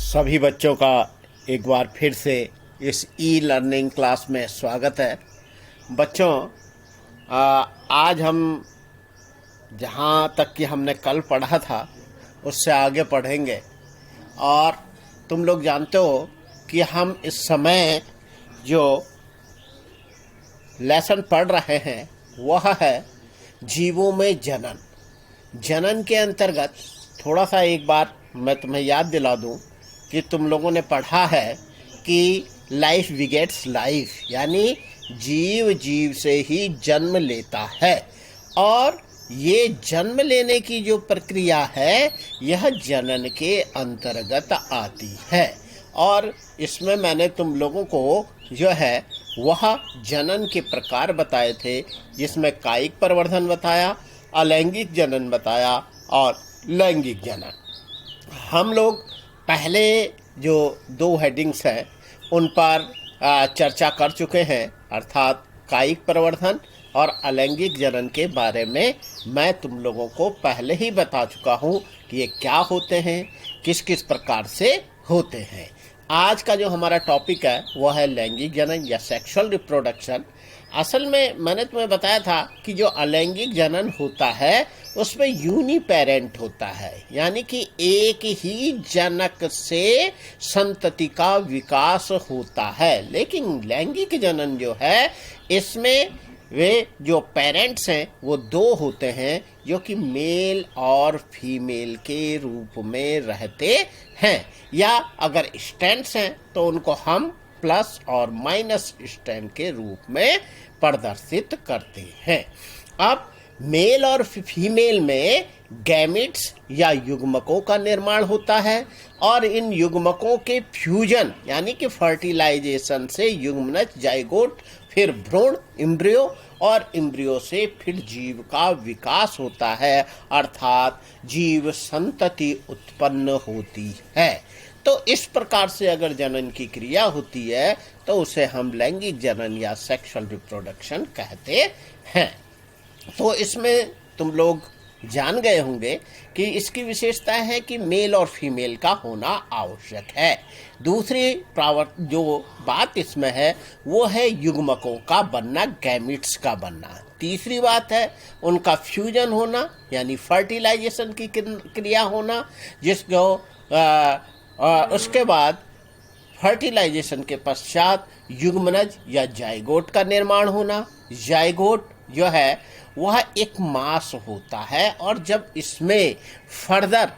सभी बच्चों का एक बार फिर से इस ई लर्निंग क्लास में स्वागत है। बच्चों, आज हम जहाँ तक कि हमने कल पढ़ा था उससे आगे पढ़ेंगे। और तुम लोग जानते हो कि हम इस समय जो लेसन पढ़ रहे हैं वह है जीवों में जनन। जनन के अंतर्गत थोड़ा सा एक बार मैं तुम्हें याद दिला दूं कि तुम लोगों ने पढ़ा है कि लाइफ बिगेट्स लाइफ, यानी जीव जीव से ही जन्म लेता है। और ये जन्म लेने की जो प्रक्रिया है यह जनन के अंतर्गत आती है। और इसमें मैंने तुम लोगों को जो है वह जनन के प्रकार बताए थे, जिसमें कायिक प्रवर्धन बताया, अलैंगिक जनन बताया और लैंगिक जनन। हम लोग पहले जो दो हेडिंग्स हैं उन पर चर्चा कर चुके हैं, अर्थात कायिक प्रवर्धन और अलैंगिक जनन के बारे में मैं तुम लोगों को पहले ही बता चुका हूँ कि ये क्या होते हैं, किस किस प्रकार से होते हैं। आज का जो हमारा टॉपिक है वह है लैंगिक जनन या सेक्सुअल रिप्रोडक्शन। असल में मैंने तुम्हें बताया था कि जो अलैंगिक जनन होता है उसमें यूनिपेरेंट होता है, यानी कि एक ही जनक से संतति का विकास होता है। लेकिन लैंगिक जनन जो है इसमें वे जो पेरेंट्स हैं वो दो होते हैं, जो कि मेल और फीमेल के रूप में रहते हैं, या अगर स्टैंड्स हैं तो उनको हम प्लस और माइनस स्टैंड के रूप में प्रदर्शित करते हैं। अब मेल और फीमेल में गैमेट्स या युग्मकों का निर्माण होता है और इन युग्मकों के फ्यूजन यानी कि फर्टिलाइजेशन से युग्मनज, जाइगोट, फिर भ्रूण, एम्ब्रियो और एम्ब्रियो से फिर जीव का विकास होता है, अर्थात जीव संतति उत्पन्न होती है। तो इस प्रकार से अगर जनन की क्रिया होती है तो उसे हम लैंगिक जनन या सेक्सुअल रिप्रोडक्शन कहते हैं। तो इसमें तुम लोग जान गए होंगे कि इसकी विशेषता है कि मेल और फीमेल का होना आवश्यक है। दूसरी जो बात इसमें है वो है युग्मकों का बनना, गैमिट्स का बनना। तीसरी बात है उनका फ्यूजन होना, यानी फर्टिलाइजेशन की क्रिया होना, जिसको उसके बाद फर्टिलाइजेशन के पश्चात युग्मनज या जाइगोट का निर्माण होना। जाइगोट जो है वह एक मास होता है और जब इसमें फर्दर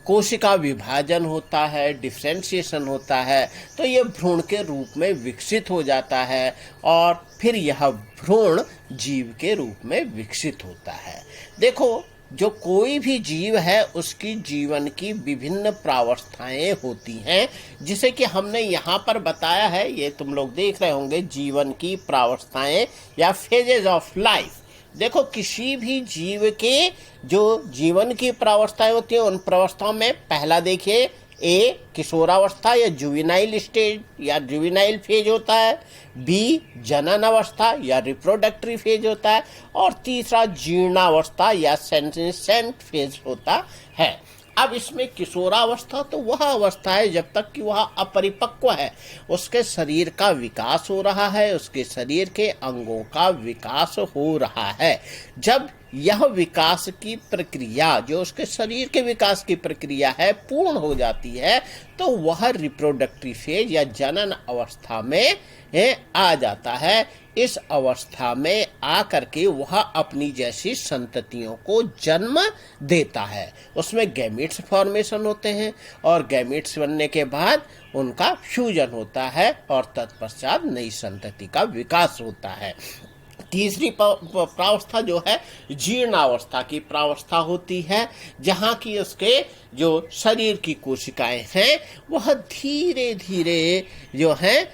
कोशिका विभाजन होता है, डिफरेंशिएशन होता है, तो ये भ्रूण के रूप में विकसित हो जाता है और फिर यह भ्रूण जीव के रूप में विकसित होता है। देखो, जो कोई भी जीव है उसकी जीवन की विभिन्न प्रावस्थाएं होती हैं, जिसे कि हमने यहाँ पर बताया है, ये तुम लोग देख रहे होंगे, जीवन की प्रावस्थाएं या फेजेस ऑफ लाइफ। देखो, किसी भी जीव के जो जीवन की प्रावस्थाएं होती हैं उन प्रावस्थाओं में पहला देखिए ए किशोरावस्था या जुवेनाइल स्टेज या जुवेनाइल फेज होता है, बी जनन अवस्था या रिप्रोडक्टरी फेज होता है और तीसरा जीर्णावस्था या सेंसेंट फेज होता है। अब इसमें किशोरावस्था तो वह अवस्था है जब तक कि वह अपरिपक्व है, उसके शरीर का विकास हो रहा है, उसके शरीर के अंगों का विकास हो रहा है। जब यह विकास की प्रक्रिया, जो उसके शरीर के विकास की प्रक्रिया है, पूर्ण हो जाती है तो वह रिप्रोडक्टरी फेज या जनन अवस्था में आ जाता है। इस अवस्था में आकर के वह अपनी जैसी संततियों को जन्म देता है। उसमें गैमेट्स फॉर्मेशन होते हैं और गैमेट्स बनने के बाद उनका फ्यूजन होता है और तत्पश्चात नई संतति का विकास होता है। तीसरी प्रावस्था जो है जीर्णावस्था की प्रावस्था होती है, जहाँ की उसके जो शरीर की कोशिकाएं हैं वह धीरे धीरे जो हैं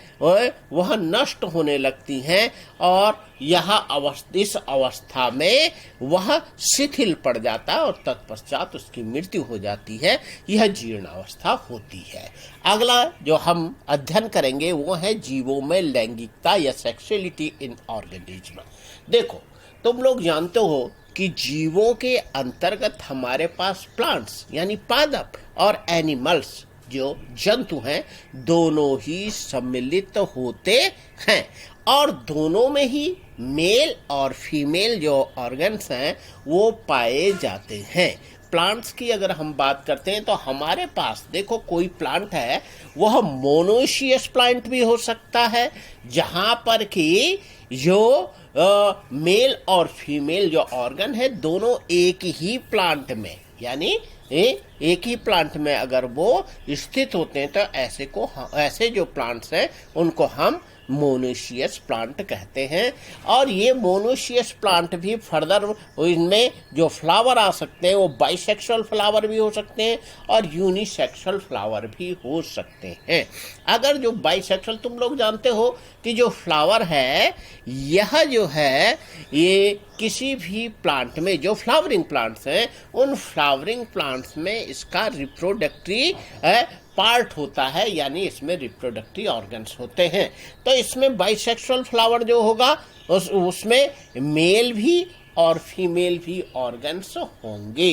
वह नष्ट होने लगती हैं और इस अवस्था में वह शिथिल पड़ जाता है और तत्पश्चात उसकी मृत्यु हो जाती है। यह जीर्णावस्था होती है। अगला जो हम अध्ययन करेंगे वो है जीवों में लैंगिकता या सेक्सुअलिटी इन ऑर्गेनिज्म। देखो, तुम लोग जानते हो कि जीवों के अंतर्गत हमारे पास प्लांट्स यानी पादप और एनिमल्स जो जंतु हैं दोनों ही सम्मिलित होते हैं और दोनों में ही मेल और फीमेल जो ऑर्गन्स हैं वो पाए जाते हैं। प्लांट्स की अगर हम बात करते हैं तो हमारे पास देखो कोई प्लांट है वह मोनोशियस प्लांट भी हो सकता है जहां पर कि जो मेल और फीमेल जो ऑर्गन है दोनों एक ही प्लांट में यानी एक ही प्लांट में अगर वो स्थित होते हैं तो ऐसे जो प्लांट्स हैं उनको हम मोनोशियस प्लांट कहते हैं। और ये मोनोशियस प्लांट भी फर्दर इनमें जो फ्लावर आ सकते हैं वो बाइसेक्सुअल फ्लावर भी हो सकते हैं और यूनिसेक्सुअल फ्लावर भी हो सकते हैं। अगर जो बाइसेक्सुअल तुम लोग जानते हो कि जो फ्लावर है यह जो है ये किसी भी प्लांट में जो फ्लावरिंग प्लांट्स हैं उन फ्लावरिंग प्लांट्स में इसका रिप्रोडक्टरी पार्ट होता है यानी इसमें रिप्रोडक्टिव ऑर्गन्स होते हैं। तो इसमें बाइसेक्सुअल फ्लावर जो होगा उसमें मेल भी और फीमेल भी ऑर्गन्स होंगे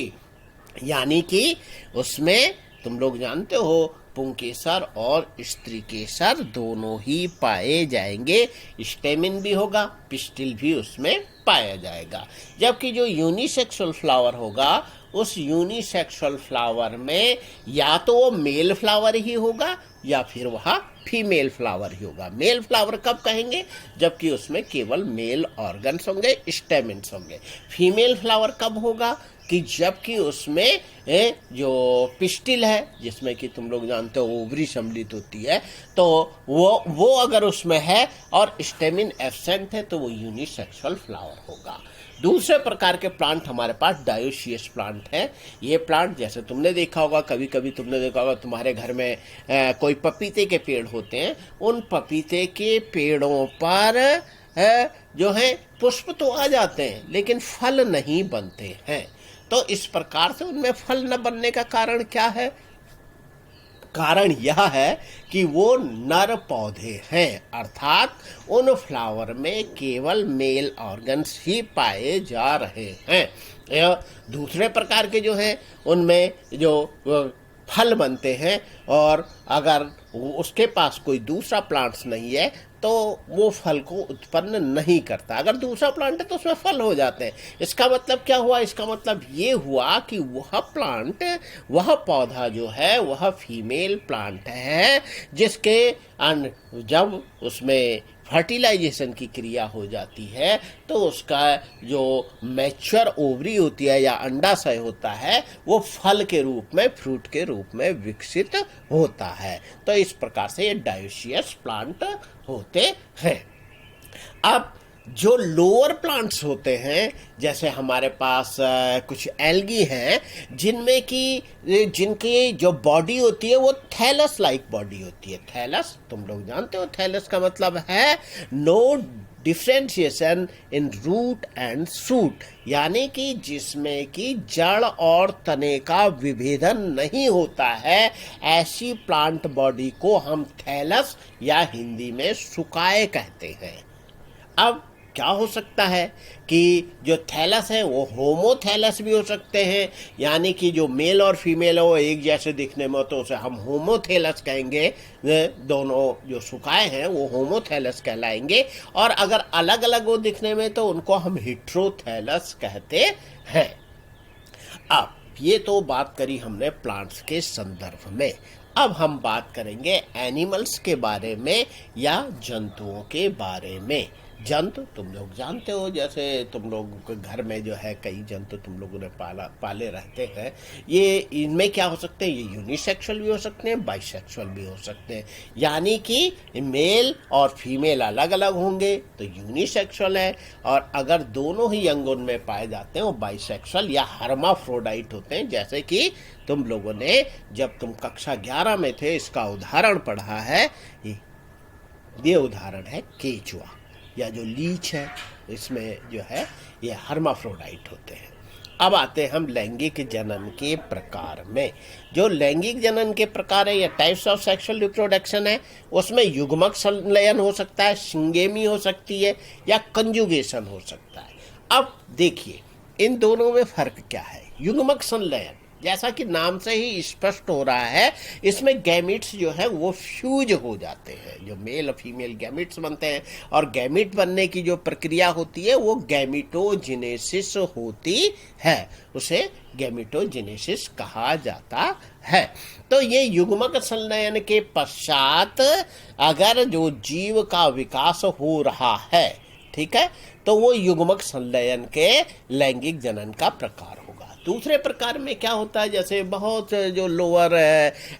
यानी कि उसमें तुम लोग जानते हो पुंकेसर और स्त्रीकेसर दोनों ही पाए जाएंगे। स्टेमिन भी होगा, पिस्टिल भी उसमें पाया जाएगा। जबकि जो यूनिसेक्सुअल फ्लावर होगा उस यूनिसेक्सुअल फ्लावर में या तो वो मेल फ्लावर ही होगा या फिर वह फीमेल फ्लावर ही होगा। मेल फ्लावर कब कहेंगे जबकि उसमें केवल मेल ऑर्गन्स होंगे, स्टेमिन्स होंगे। फीमेल फ्लावर कब होगा कि जबकि उसमें जो पिस्टिल है जिसमें कि तुम लोग जानते हो ओवरी सम्मिलित होती है तो वो अगर उसमें है और स्टेमिन एब्सेंट है तो वो यूनिसेक्सुअल फ्लावर होगा। दूसरे प्रकार के प्लांट हमारे पास डायोसियस प्लांट है। ये प्लांट जैसे तुमने देखा होगा, कभी कभी तुमने देखा होगा तुम्हारे घर में कोई पपीते के पेड़ होते हैं, उन पपीते के पेड़ों पर जो है पुष्प तो आ जाते हैं लेकिन फल नहीं बनते हैं। तो इस प्रकार से उनमें फल न बनने का कारण क्या है? कारण यह है कि वो नर पौधे हैं अर्थात उन फ्लावर में केवल मेल ऑर्गन्स ही पाए जा रहे हैं। दूसरे प्रकार के जो हैं उनमें जो फल बनते हैं और अगर उसके पास कोई दूसरा प्लांट्स नहीं है तो वो फल को उत्पन्न नहीं करता। अगर दूसरा प्लांट है तो उसमें फल हो जाते हैं। इसका मतलब क्या हुआ? इसका मतलब ये हुआ कि वह प्लांट, वह पौधा जो है वह फीमेल प्लांट है जिसके जब उसमें फर्टिलाइजेशन की क्रिया हो जाती है तो उसका जो मैच्योर ओवरी होती है या अंडाशय होता है वो फल के रूप में, फ्रूट के रूप में विकसित होता है। तो इस प्रकार से ये डायोसियस प्लांट होते हैं। अब जो लोअर प्लांट्स होते हैं जैसे हमारे पास कुछ एल्गी हैं जिनमें कि जिनकी जो बॉडी होती है वो थैलस लाइक बॉडी होती है। थैलस तुम लोग जानते हो, थैलस का मतलब है no differentiation in root and shoot यानी कि जिसमें कि जड़ और तने का विभेदन नहीं होता है। ऐसी प्लांट बॉडी को हम थैलस या हिंदी में सुकाए कहते हैं। अब क्या हो सकता है कि जो थैलस है वो होमोथैलस भी हो सकते हैं यानी कि जो मेल और फीमेल हो एक जैसे दिखने में तो उसे हम होमोथैलस कहेंगे। दोनों जो सुकाए हैं वो होमोथैलस कहलाएंगे और अगर अलग अलग हो दिखने में तो उनको हम हेट्रोथैलस कहते हैं। अब ये तो बात करी हमने प्लांट्स के संदर्भ में। अब हम बात करेंगे एनिमल्स के बारे में या जंतुओं के बारे में। जंतु तुम लोग जानते हो, जैसे तुम लोग के घर में जो है कई जंतु तुम लोगों ने पाले रहते हैं। ये इनमें क्या हो सकते हैं? ये यूनिसेक्सुअल भी हो सकते हैं, बाइसेक्सुअल भी हो सकते हैं। यानी कि मेल और फीमेल अलग अलग होंगे तो यूनिसेक्सुअल है और अगर दोनों ही अंगों में पाए जाते हैं वो बाइसेक्सुअल या हर्माफ्रोडाइट होते हैं। जैसे कि तुम लोगों ने जब तुम कक्षा 11 में थे इसका उदाहरण पढ़ा है। ये उदाहरण है केचुआ या जो लीच है, इसमें जो है ये हर्माफ्रोडाइट होते हैं। अब आते हैं हम लैंगिक जनन के प्रकार में। जो लैंगिक जनन के प्रकार है या टाइप्स ऑफ सेक्सुअल रिप्रोडक्शन है उसमें युग्मक संलयन हो सकता है, सिंगेमी हो सकती है या कंजुगेशन हो सकता है। अब देखिए इन दोनों में फर्क क्या है। युग्मक संलयन जैसा कि नाम से ही स्पष्ट हो रहा है, इसमें गैमिट्स जो है वो फ्यूज हो जाते हैं, जो मेल और फीमेल गैमिट्स बनते हैं, और गैमिट बनने की जो प्रक्रिया होती है वो गैमिटोजेनेसिस होती है, उसे गैमिटोजेनेसिस कहा जाता है। तो ये युग्मक संलयन के पश्चात अगर जो जीव का विकास हो रहा है, ठीक है, तो वो युग्मक संलयन के लैंगिक जनन का प्रकार होगा। दूसरे प्रकार में क्या होता है, जैसे बहुत जो लोअर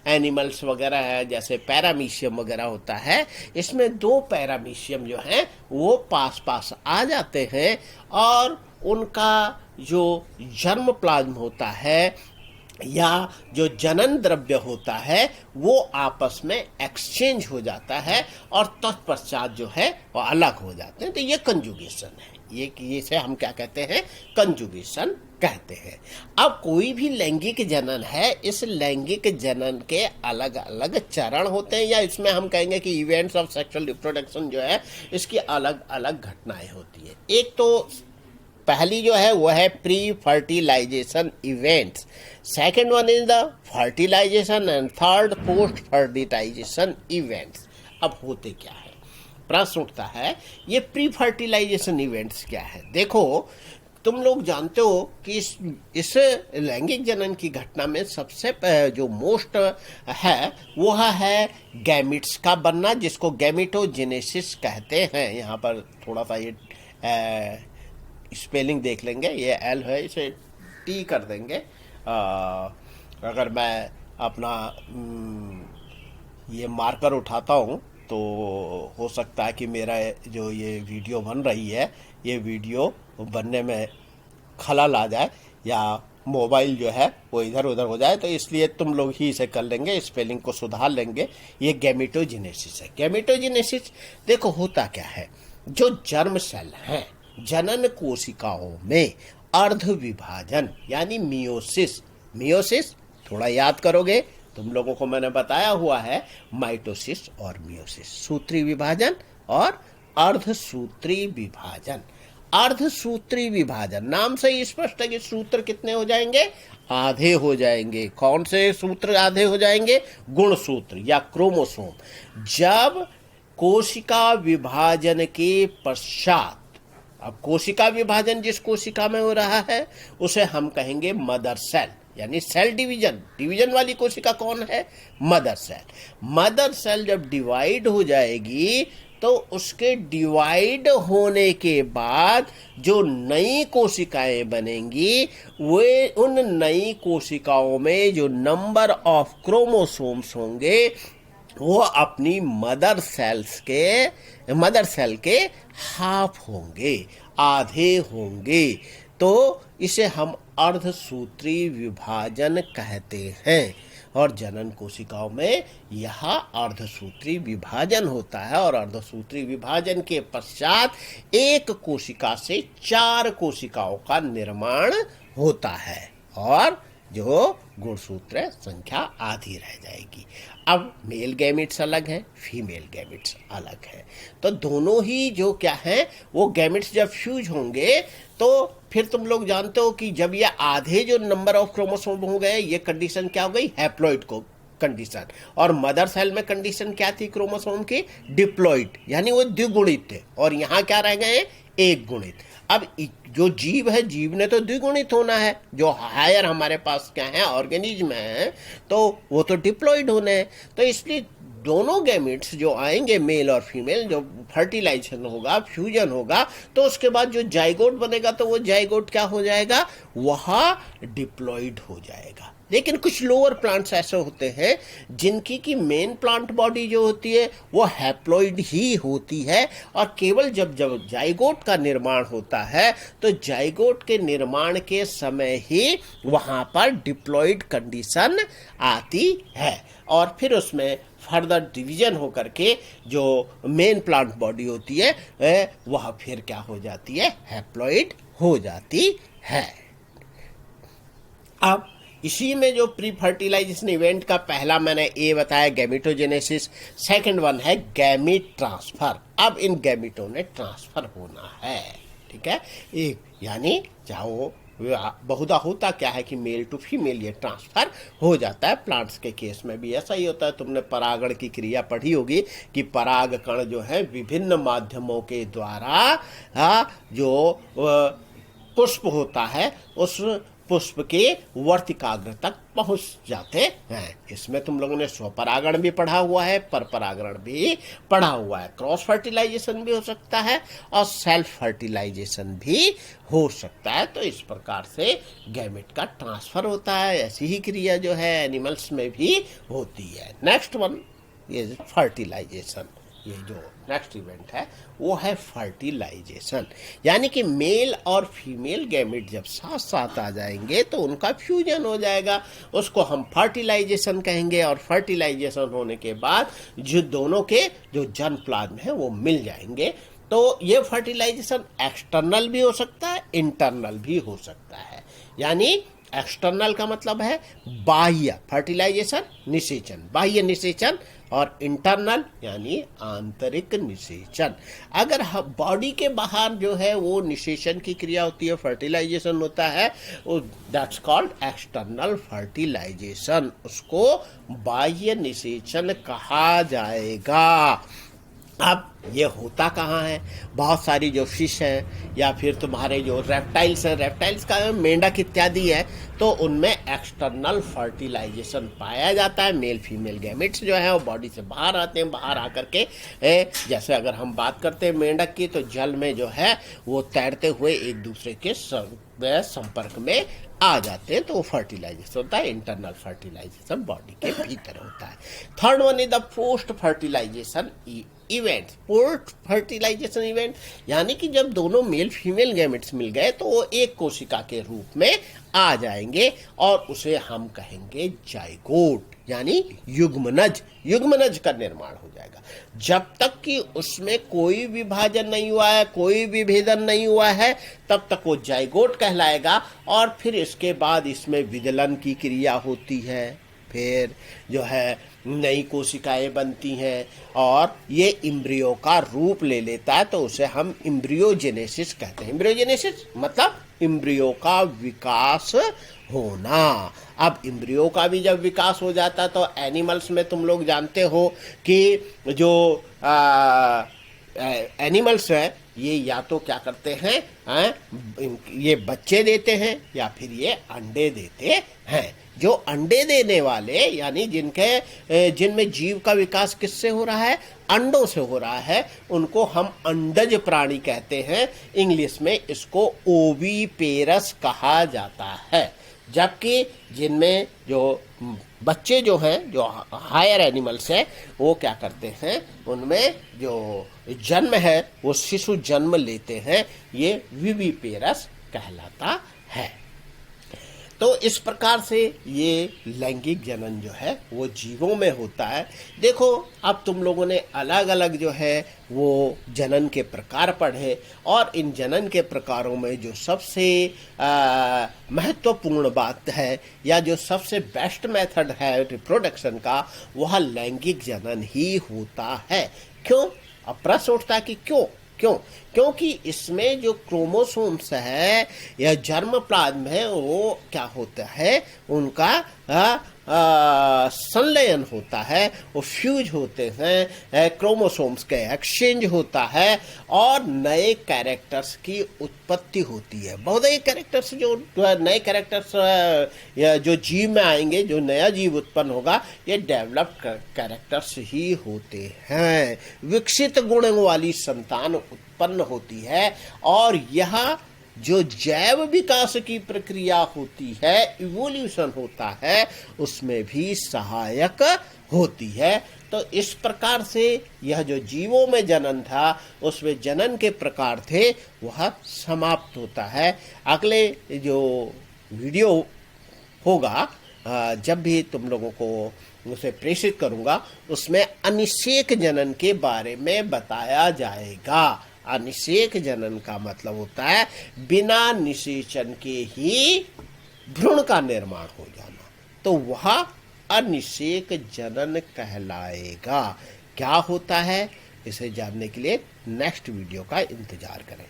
एनिमल्स वगैरह है, जैसे पैरामीशियम वगैरह होता है, इसमें दो पैरामीशियम जो हैं वो पास पास आ जाते हैं और उनका जो जर्म प्लाज्म होता है या जो जनन द्रव्य होता है वो आपस में एक्सचेंज हो जाता है और तत्पश्चात जो है वो अलग हो जाते हैं। तो ये कंजुगेशन है, ये से हम क्या कहते हैं, कंजुगेशन कहते हैं। अब कोई भी लैंगिक जनन है, इस लैंगिक जनन के अलग अलग चरण होते हैं, या इसमें हम कहेंगे कि इवेंट्स ऑफ सेक्सुअल रिप्रोडक्शन जो है इसकी अलग अलग घटनाएं होती है। एक तो पहली जो है वो है pre fertilisation events, second one is the fertilisation and third post fertilisation events. अब होते क्या है, प्रश्न उठता है ये प्री फर्टिलाइजेशन इवेंट्स क्या है। देखो तुम लोग जानते हो कि इस लैंगिक जनन की घटना में सबसे जो मोस्ट है वो है गैमिट्स का बनना, जिसको गैमिटोजेनेसिस कहते हैं। यहाँ पर थोड़ा सा ये स्पेलिंग देख लेंगे, ये एल है, इसे टी कर देंगे। अगर मैं अपना ये मार्कर उठाता हूँ तो हो सकता है कि मेरा जो ये वीडियो बन रही है, ये वीडियो बनने में खलल आ जाए या मोबाइल जो है वो इधर उधर हो जाए, तो इसलिए तुम लोग ही इसे कर लेंगे, स्पेलिंग को सुधार लेंगे। ये गैमिटोजेनेसिस है। गैमिटोजेनेसिस देखो होता क्या है, जो जर्म सेल हैं जनन कोशिकाओं में अर्ध विभाजन यानी मियोसिस, मियोसिस थोड़ा याद करोगे, तुम लोगों को मैंने बताया हुआ है माइटोसिस और मियोसिस, सूत्री विभाजन और अर्धसूत्री विभाजन। अर्धसूत्री विभाजन नाम से ही स्पष्ट है कि सूत्र कितने हो जाएंगे, आधे हो जाएंगे। कौन से सूत्र आधे हो जाएंगे, गुणसूत्र या क्रोमोसोम। जब कोशिका विभाजन के पश्चात, अब कोशिका विभाजन जिस कोशिका में हो रहा है उसे हम कहेंगे मदर सेल, यानी सेल डिवीजन। डिवीजन वाली कोशिका कौन है, मदर सेल। मदर सेल जब डिवाइड हो जाएगी तो उसके डिवाइड होने के बाद जो नई कोशिकाएं बनेंगी वे उन नई कोशिकाओं में जो नंबर ऑफ क्रोमोसोम्स होंगे वो अपनी मदर सेल के हाफ होंगे, आधे होंगे। तो इसे हम अर्धसूत्री विभाजन कहते हैं। और जनन कोशिकाओं में यह अर्धसूत्री विभाजन होता है, और अर्धसूत्री विभाजन के पश्चात एक कोशिका से 4 कोशिकाओं का निर्माण होता है और जो गुणसूत्र संख्या आधी रह जाएगी। अब मेल गैमिट्स अलग हैं, फीमेल गैमिट्स अलग हैं। तो दोनों ही जो क्या हैं वो गैमिट्स जब फ्यूज होंगे तो फिर तुम लोग जानते हो कि जब ये आधे जो नंबर ऑफ क्रोमोसोम हो गए, ये कंडीशन क्या हो गई, हैप्लॉइड को कंडीशन। और मदर सेल में कंडीशन क्या थी क्रोमोसोम की, डिप्लॉइड, यानी वो द्विगुणित थे, और यहाँ क्या रह गए, एक गुणित। अब जो जीव है, जीव ने तो द्विगुणित होना है, जो हायर हमारे पास क्या है ऑर्गेनिज्म है, तो वो तो डिप्लॉइड होने हैं। तो इसलिए दोनों गैमेट्स जो आएंगे मेल और फीमेल, जो फर्टिलाइजेशन होगा, फ्यूजन होगा, तो उसके बाद जो जाइगोट बनेगा तो वो जाइगोट क्या हो जाएगा, वह डिप्लॉइड हो जाएगा। लेकिन कुछ लोअर प्लांट्स ऐसे होते हैं जिनकी की मेन प्लांट बॉडी जो होती है वो हैप्लॉइड ही होती है, और केवल जब जब जाइगोट का निर्माण होता है तो जाइगोट के निर्माण के समय ही वहाँ पर डिप्लॉइड कंडीशन आती है, और फिर उसमें फर्दर डिवीजन होकर के जो मेन प्लांट बॉडी होती है वह फिर क्या हो जाती है, हैप्लॉइड हो जाती है। अब इसी में जो प्री फर्टिलाइजेशन इवेंट का पहला मैंने ए बताया गैमिटोजेनेसिस, सेकंड वन है गैमिट ट्रांसफर। अब इन गैमिटों ने ट्रांसफर होना है, ठीक है, एक यानी चाहे वो बहुधा होता क्या है कि मेल टू फीमेल ये ट्रांसफर हो जाता है। प्लांट्स के केस में भी ऐसा ही होता है। तुमने परागण की क्रिया पढ़ी होगी कि पराग कण जो है विभिन्न माध्यमों के द्वारा जो पुष्प होता है उस पुष्प के वर्तिकाग्र तक पहुंच जाते हैं। इसमें तुम लोगों ने स्वपरागण भी पढ़ा हुआ है, परपरागण भी पढ़ा हुआ है। क्रॉस फर्टिलाइजेशन भी हो सकता है और सेल्फ फर्टिलाइजेशन भी हो सकता है। तो इस प्रकार से गैमेट का ट्रांसफर होता है। ऐसी ही क्रिया जो है एनिमल्स में भी होती है। नेक्स्ट वन ये फर्टिलाइजेशन। ये जो नेक्स्ट इवेंट है वो है फर्टिलाइजेशन, यानी कि मेल और फीमेल गैमेट जब साथ साथ आ जाएंगे तो उनका फ्यूजन हो जाएगा, उसको हम फर्टिलाइजेशन कहेंगे। और फर्टिलाइजेशन होने के बाद जो दोनों के जो जर्म प्लाज्म है वो मिल जाएंगे। तो ये फर्टिलाइजेशन एक्सटर्नल भी हो सकता है, इंटरनल भी हो सकता है। यानी एक्सटर्नल का मतलब है बाह्य फर्टिलाइजेशन, निषेचन, बाह्य निषेचन, और इंटरनल यानी आंतरिक निषेचन। अगर बॉडी के बाहर जो है वो निषेचन की क्रिया होती है, फर्टिलाइजेशन होता है, दैट्स कॉल्ड एक्सटर्नल फर्टिलाइजेशन। उसको बाह्य निषेचन कहा जाएगा। अब ये होता कहाँ है? बहुत सारी जो फिश हैं या फिर तुम्हारे जो रेप्टाइल्स हैं, रेप्टाइल्स का मेंढक इत्यादि है, तो उनमें एक्सटर्नल फर्टिलाइजेशन पाया जाता है। मेल फीमेल गैमेट्स जो है वो बॉडी से बाहर आते हैं। बाहर आकर के जैसे अगर हम बात करते हैं मेंढक की, तो जल में जो है वो तैरते हुए एक दूसरे के संपर्क में आ जाते हैं, तो वो फर्टिलाइजेशन होता है। इंटरनल फर्टिलाइजेशन बॉडी के भीतर होता है। Third one is the post fertilisation event. Post fertilisation event यानी कि जब दोनों मेल फीमेल गैमेट्स मिल गए तो वो एक कोशिका के रूप में आ जाएंगे और उसे हम कहेंगे जाइगोट, यानी युग्मनज। युग्मनज का निर्माण हो जाएगा। जब तक कि उसमें कोई विभाजन नहीं हुआ है, कोई विभेदन नहीं हुआ है, तब तक वो जाइगोट कहलाएगा। और फिर इसके बाद इसमें विदलन की क्रिया होती है, फिर जो है नई कोशिकाएं बनती हैं और ये इम्ब्रियो का रूप ले लेता है, तो उसे हम इम्ब्रियोजेनेसिस कहते हैं। इम्ब्रियोजेनेसिस मतलब इम्ब्रियो का विकास होना। अब इम्ब्रियो का भी जब विकास हो जाता है तो एनिमल्स में तुम लोग जानते हो कि जो एनिमल्स हैं ये या तो क्या करते हैं, ये बच्चे देते हैं या फिर ये अंडे देते हैं। जो अंडे देने वाले यानी जिनमें जीव का विकास किससे हो रहा है? अंडों से हो रहा है, उनको हम अंडज प्राणी कहते हैं। इंग्लिश में इसको ओवीपेरस कहा जाता है। जबकि जिनमें जो बच्चे जो हैं, जो हायर एनिमल्स हैं, वो क्या करते हैं, उनमें जो जन्म है वो शिशु जन्म लेते हैं, ये विविपेरस कहलाता है। तो इस प्रकार से ये लैंगिक जनन जो है वो जीवों में होता है। देखो अब तुम लोगों ने अलग अलग जो है वो जनन के प्रकार पढ़े, और इन जनन के प्रकारों में जो सबसे महत्वपूर्ण बात है या जो सबसे बेस्ट मेथड है रिप्रोडक्शन का, वह लैंगिक जनन ही होता है। क्यों? अब प्रश्न उठता है कि क्यों? क्योंकि इसमें जो क्रोमोसोम्स है या जर्म प्लाज्म है वो क्या होता है, उनका संलयन होता है, वो फ्यूज होते हैं, क्रोमोसोम्स का एक्सचेंज होता है और नए कैरेक्टर्स की उत्पत्ति होती है। बहुत ही कैरेक्टर्स, जो नए कैरेक्टर्स जो जीव में आएंगे, जो नया जीव उत्पन्न होगा, ये डेवलप्ड कैरेक्टर्स ही होते हैं। विकसित गुणों वाली संतान उत्पन्न होती है और यह जो जैव विकास की प्रक्रिया होती है, इवोल्यूशन होता है, उसमें भी सहायक होती है। तो इस प्रकार से यह जो जीवों में जनन था उसमें जनन के प्रकार थे वह समाप्त होता है। अगले जो वीडियो होगा जब भी तुम लोगों को उसे प्रेषित करूंगा, उसमें अनिषेक जनन के बारे में बताया जाएगा। अनिषेक जनन का मतलब होता है बिना निषेचन के ही भ्रूण का निर्माण हो जाना, तो वह अनिषेक जनन कहलाएगा। क्या होता है इसे जानने के लिए नेक्स्ट वीडियो का इंतजार करें।